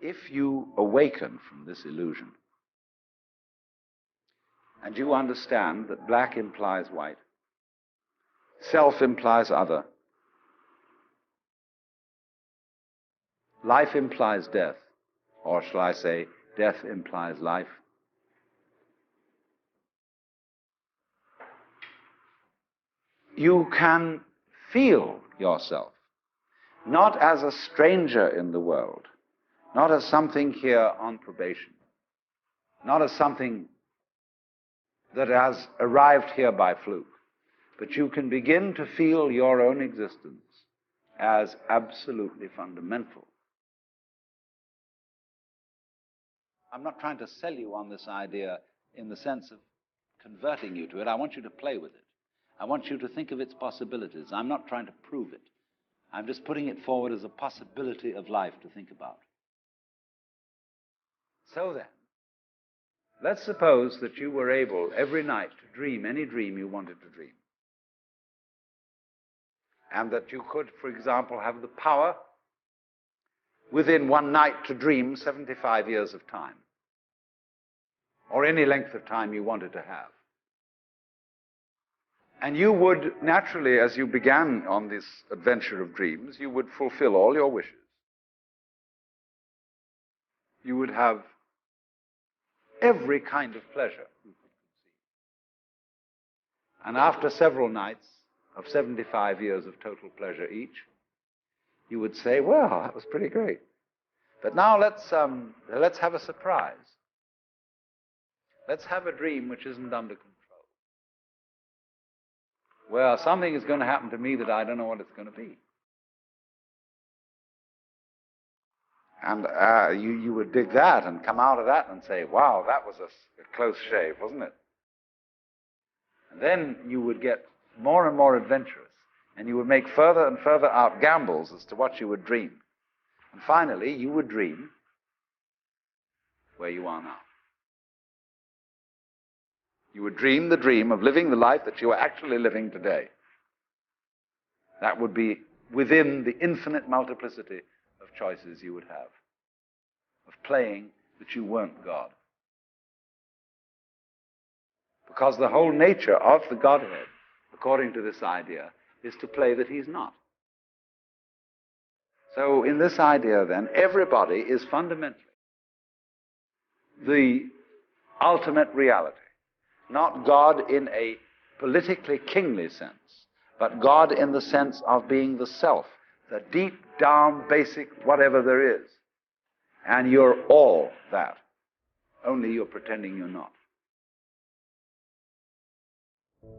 If you awaken from this illusion, and you understand that black implies white, self implies other, life implies death, or shall I say, death implies life, you can feel yourself not as a stranger in the world, not as something here on probation, not as something that has arrived here by fluke, but you can begin to feel your own existence as absolutely fundamental. I'm not trying to sell you on this idea in the sense of converting you to it. I want you to play with it. I want you to think of its possibilities. I'm not trying to prove it. I'm just putting it forward as a possibility of life to think about. So then, let's suppose that you were able every night to dream any dream you wanted to dream. And that you could, for example, have the power within one night to dream 75 years of time, or any length of time you wanted to have. And you would naturally, as you began on this adventure of dreams, you would fulfill all your wishes. You would have every kind of pleasure you could conceive. And after several nights of 75 years of total pleasure each, you would say, well, that was pretty great. But now let's have a surprise. Let's have a dream which isn't under control. Well, something is going to happen to me that I don't know what it's going to be. And you would dig that and come out of that and say, wow, that was a close shave, wasn't it? And then you would get more and more adventurous, and you would make further and further out gambles as to what you would dream. And finally, you would dream where you are now. You would dream the dream of living the life that you are actually living today. That would be within the infinite multiplicity of choices you would have, of playing that you weren't God. Because the whole nature of the Godhead, according to this idea, is to play that he's not. So in this idea, then, everybody is fundamentally the ultimate reality. Not God in a politically kingly sense, but God in the sense of being the self, the deep down basic whatever there is. And you're all that. Only you're pretending you're not.